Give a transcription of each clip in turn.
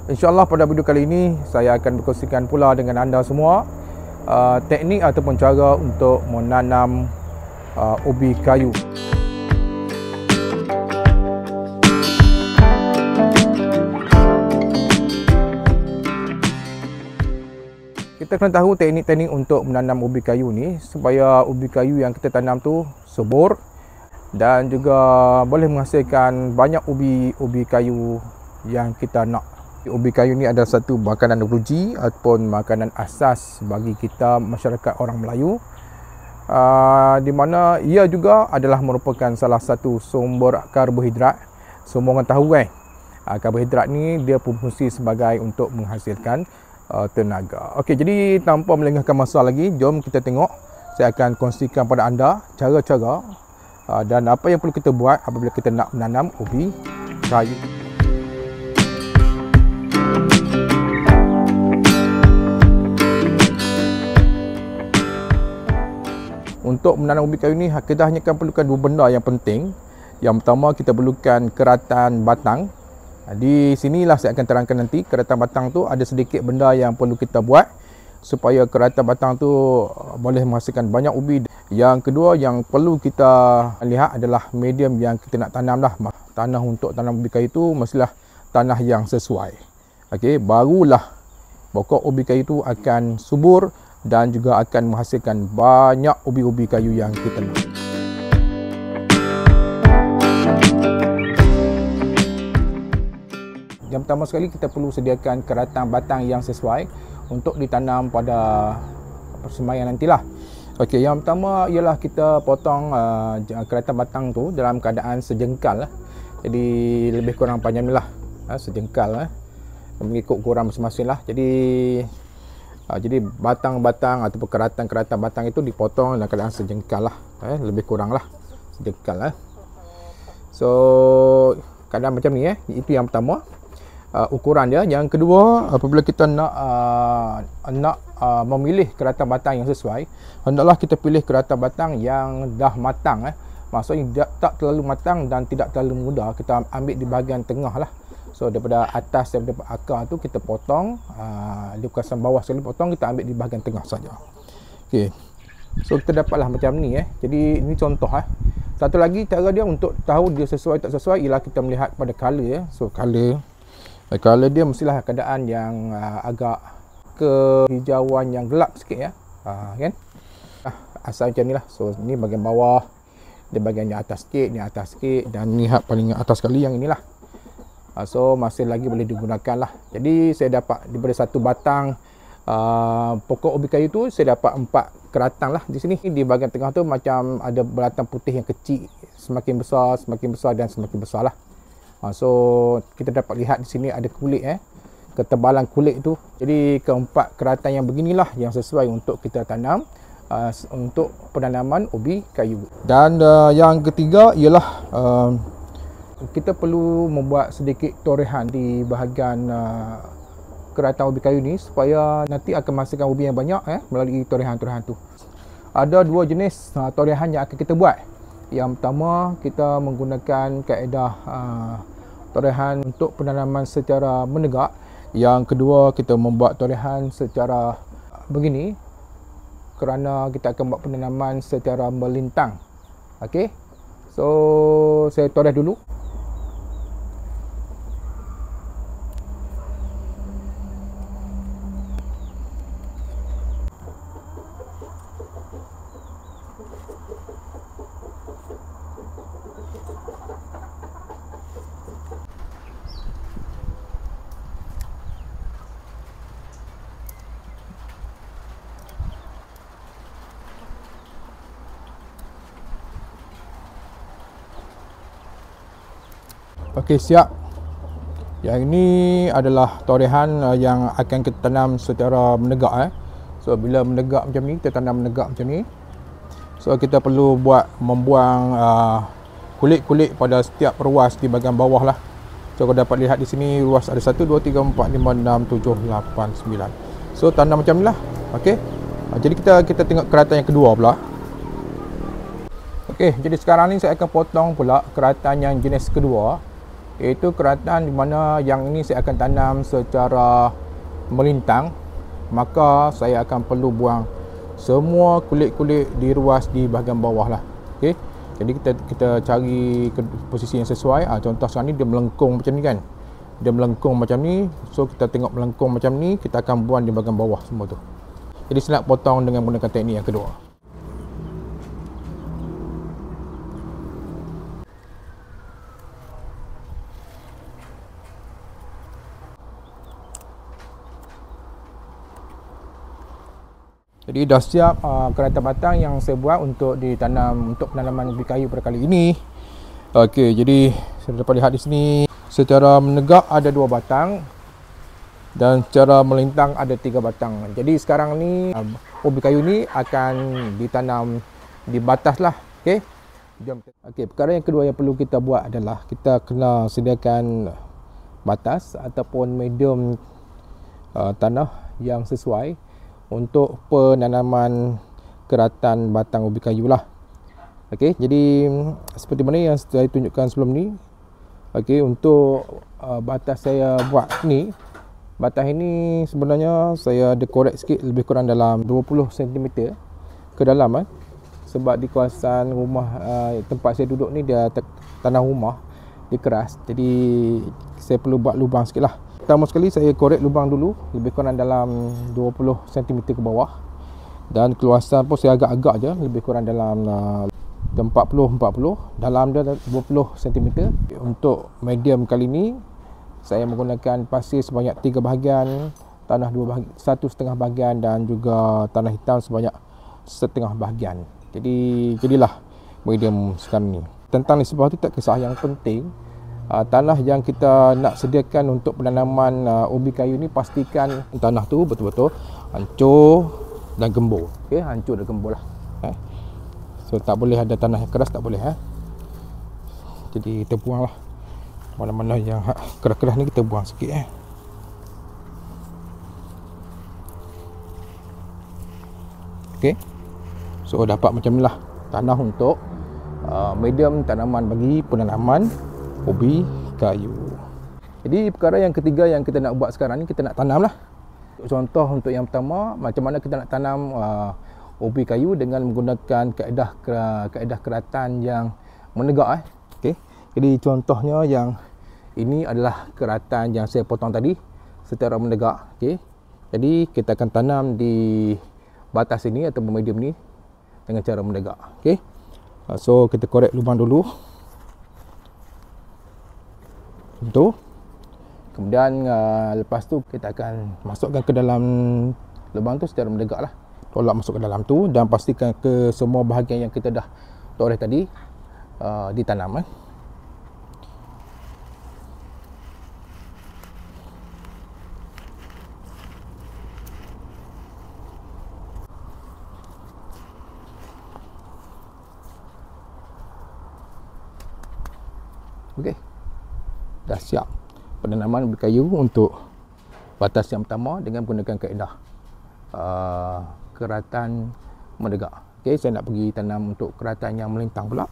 InsyaAllah pada video kali ini saya akan berkongsikan pula dengan anda semua teknik ataupun cara untuk menanam ubi kayu. Kita kena tahu teknik-teknik untuk menanam ubi kayu ni supaya ubi kayu yang kita tanam tu subur dan juga boleh menghasilkan banyak ubi kayu yang kita nak. Ubi kayu ni adalah satu makanan ruji ataupun makanan asas bagi kita masyarakat orang Melayu, di mana ia juga adalah merupakan salah satu sumber karbohidrat. Semua orang tahu karbohidrat ni dia berfungsi sebagai untuk menghasilkan tenaga. Okey, jadi tanpa melengahkan masa lagi, jom kita tengok. Saya akan kongsikan pada anda cara-cara dan apa yang perlu kita buat apabila kita nak menanam ubi kayu. Untuk menanam ubi kayu ni, kita hanya akan perlukan dua benda yang penting. Yang pertama, kita perlukan keratan batang. Di sinilah saya akan terangkan nanti, keratan batang tu ada sedikit benda yang perlu kita buat supaya keratan batang tu boleh menghasilkan banyak ubi. Yang kedua yang perlu kita lihat adalah medium yang kita nak tanam lah. Tanah untuk tanam ubi kayu tu mestilah tanah yang sesuai. Okey, barulah pokok ubi kayu tu akan subur dan juga akan menghasilkan banyak ubi-ubi kayu yang kita nak. Yang pertama sekali, kita perlu sediakan keratan batang yang sesuai untuk ditanam pada persemaian nantilah. Okey, yang pertama ialah kita potong keratan batang tu dalam keadaan sejengkal. Jadi lebih kurang panjang ni lah, sejengkal mengikut ukuran masing-masing lah. Jadi batang-batang ataupun keratan-keratan batang itu dipotong dalam keadaan sejengkal lah, lebih kurang lah sejengkal. So keadaan macam ni, itu yang pertama, ukuran dia. Yang kedua, apabila kita nak memilih keratan batang yang sesuai, hendaklah kita pilih keratan batang yang dah matang. Maksudnya tak terlalu matang dan tidak terlalu muda. Kita ambil di bahagian tengah lah. So daripada atas, daripada akar tu kita potong, di kawasan bawah sekali potong, kita ambil di bahagian tengah saja. Okey. So kita dapatlah macam ni. Jadi ini contoh. Satu lagi cara dia untuk tahu dia sesuai tak sesuai ialah kita melihat pada color. So color dia mestilah keadaan yang agak kehijauan yang gelap sikit kan. Asal macam ni lah. So ni bahagian bawah, di bahagian yang atas sikit, ni atas sikit, dan ni paling atas sekali yang inilah. So masih lagi boleh digunakan lah. Jadi saya dapat daripada satu batang pokok ubi kayu tu, saya dapat 4 keratang lah di sini. Di bahagian tengah tu macam ada beratang putih yang kecil, semakin besar dan semakin besar lah. So kita dapat lihat di sini ada kulit, ketebalan kulit tu. Jadi keempat keratang yang beginilah yang sesuai untuk kita tanam untuk penanaman ubi kayu. Dan yang ketiga ialah kita perlu membuat sedikit torehan di bahagian keratan ubi kayu ni supaya nanti akan menghasilkan ubi yang banyak melalui torehan-torehan tu. Ada dua jenis torehan yang akan kita buat. Yang pertama, kita menggunakan kaedah torehan untuk penanaman secara menegak. Yang kedua, kita membuat torehan secara begini kerana kita akan buat penanaman secara melintang. Okey. So saya toreh dulu. Okey, siap. Yang ini adalah torehan yang akan kita tanam secara menegak. So bila menegak macam ni, kita tanam menegak macam ni. So kita perlu membuang kulit-kulit pada setiap ruas di bahagian bawah lah. So kau dapat lihat di sini ruas ada 1, 2, 3, 4, 5, 6, 7, 8, 9. So tanam macam ni lah. Okey. Jadi kita tengok keratan yang kedua pula. Okey, jadi sekarang ni saya akan potong pula keratan yang jenis kedua. iaitu keratan di mana yang ini saya akan tanam secara melintang, maka saya akan perlu buang semua kulit-kulit di ruas di bahagian bawah lah. Okey. Jadi kita cari posisi yang sesuai. Contoh sekarang ni dia melengkung macam ni kan. Dia melengkung macam ni. So kita tengok melengkung macam ni, kita akan buang di bahagian bawah semua tu. Jadi saya nak potong dengan menggunakan teknik yang kedua. Jadi dah siap keratan batang yang saya buat untuk ditanam untuk penanaman ubi kayu pada kali ini. Okey, jadi saya dapat lihat di sini secara menegak ada 2 batang dan secara melintang ada 3 batang. Jadi sekarang ni ubi kayu ni akan ditanam di batas lah. Okey. Okey, perkara yang kedua yang perlu kita buat adalah kita kena sediakan batas ataupun medium tanah yang sesuai untuk penanaman keratan batang ubi kayu lah. Okey, jadi seperti mana yang saya tunjukkan sebelum ni. Okey, untuk batas saya buat ni, batas ini sebenarnya saya dekorate sikit lebih kurang dalam 20 cm ke dalam sebab di kawasan rumah tempat saya duduk ni dia tanah rumah dia keras, jadi saya perlu buat lubang sikit lah. Pertama sekali saya korek lubang dulu lebih kurang dalam 20 cm ke bawah, dan keluasan pun saya agak-agak je lebih kurang dalam 40 dalam dia 20 cm. Untuk medium kali ni saya menggunakan pasir sebanyak 3 bahagian, tanah 1,5 bahagian dan juga tanah hitam sebanyak 1/2 bahagian. Jadi jadilah medium sekarang ni. Tentang nisbah tu tak kisah, yang penting tanah yang kita nak sediakan untuk penanaman ubi kayu ni pastikan tanah tu betul-betul hancur dan gembur. Okey, hancur dan gembur lah. So tak boleh ada tanah yang keras, tak boleh. Jadi kita buang lah mana-mana yang keras-keras ni, kita buang sikit. Okey, so dapat macam ni lah tanah untuk medium tanaman bagi penanaman ubi kayu. Jadi perkara yang ketiga yang kita nak buat sekarang ni, kita nak tanam lah. Contoh untuk yang pertama, macam mana kita nak tanam ubi kayu dengan menggunakan kaedah keratan yang menegak. Okey, jadi contohnya yang ini adalah keratan yang saya potong tadi secara menegak. Okey, jadi kita akan tanam di batas ini atau medium ni dengan cara menegak. Okey, so kita korek lubang dulu tu. Kemudian lepas tu kita akan masukkan ke dalam lubang tu secara menegak lah. Tolak masuk ke dalam tu dan pastikan ke semua bahagian yang kita dah toreh tadi ditanam. Okey, dah siap penanaman ubi kayu untuk batas yang pertama dengan menggunakan kaedah keratan menegak. Okey, saya nak pergi tanam untuk keratan yang melintang pula.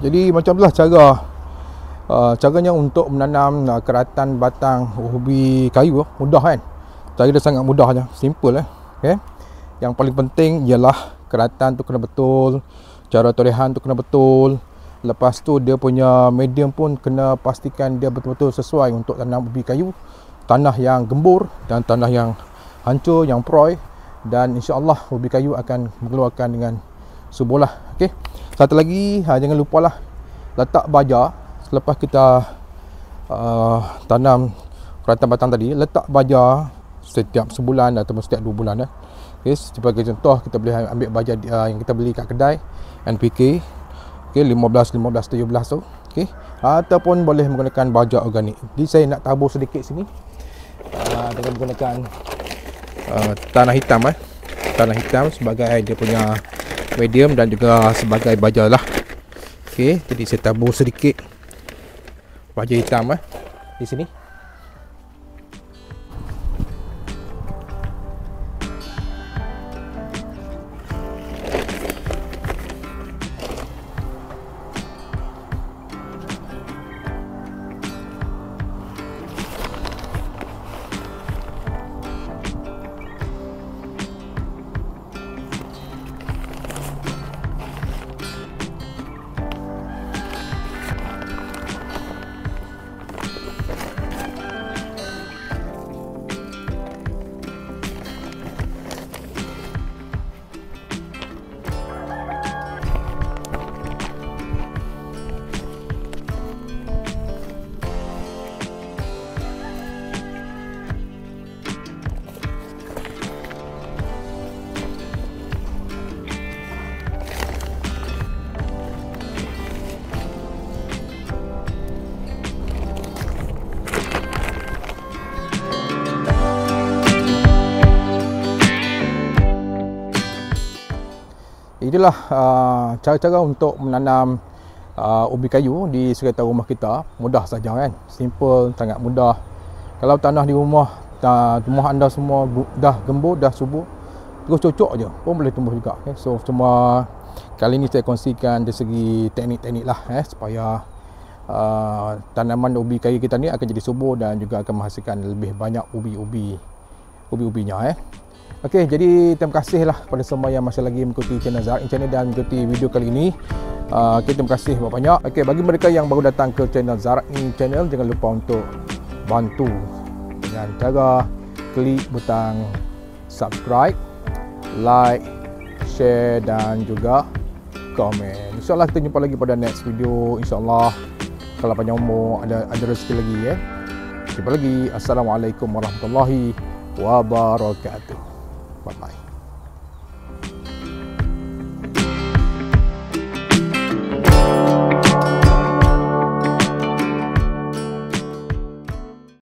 Jadi macam itulah caranya untuk menanam keratan batang ubi kayu. Mudah kan? Cara dia sangat mudah je, simple okay? Yang paling penting ialah keratan tu kena betul, cara torehan tu kena betul. Lepas tu dia punya medium pun kena pastikan dia betul-betul sesuai untuk tanam ubi kayu. Tanah yang gembur dan tanah yang hancur, yang proy, dan insya-Allah ubi kayu akan mengeluarkan dengan subur lah. Okey. Satu lagi, jangan lupalah letak baja selepas kita tanam keratan batang tadi, letak baja setiap sebulan ataupun setiap 2 bulan Okay, sebagai contoh kita boleh ambil baja yang kita beli kat kedai NPK. Okay, 15, 17 tu. Okay, ataupun boleh menggunakan baja organik. Jadi saya nak tabur sedikit sini dengan menggunakan tanah hitam tanah hitam sebagai dia punya medium dan juga sebagai baja lah. Okay, jadi saya tabur sedikit baja hitam di sini. Itulah cara-cara untuk menanam ubi kayu di sekitar rumah kita. Mudah saja kan, simple, sangat mudah. Kalau tanah di rumah anda semua dah gembur, dah subur, terus cocok je pun boleh tumbuh juga. So cuma kali ni saya kongsikan dari segi teknik-teknik lah supaya tanaman ubi kayu kita ni akan jadi subur dan juga akan menghasilkan lebih banyak ubi-ubinya. Okey, jadi terima kasihlah kepada semua yang masih lagi mengikuti channel Zarak Channel dan mengikuti video kali ini. Terima kasih banyak. Okey, bagi mereka yang baru datang ke channel Zarak Channel, jangan lupa untuk bantu dengan cara klik butang subscribe, like, share dan juga komen. InsyaAllah kita jumpa lagi pada next video. InsyaAllah kalau panjang umur ada rezeki lagi Jumpa lagi. Assalamualaikum warahmatullahi wabarakatuh. Bye-bye.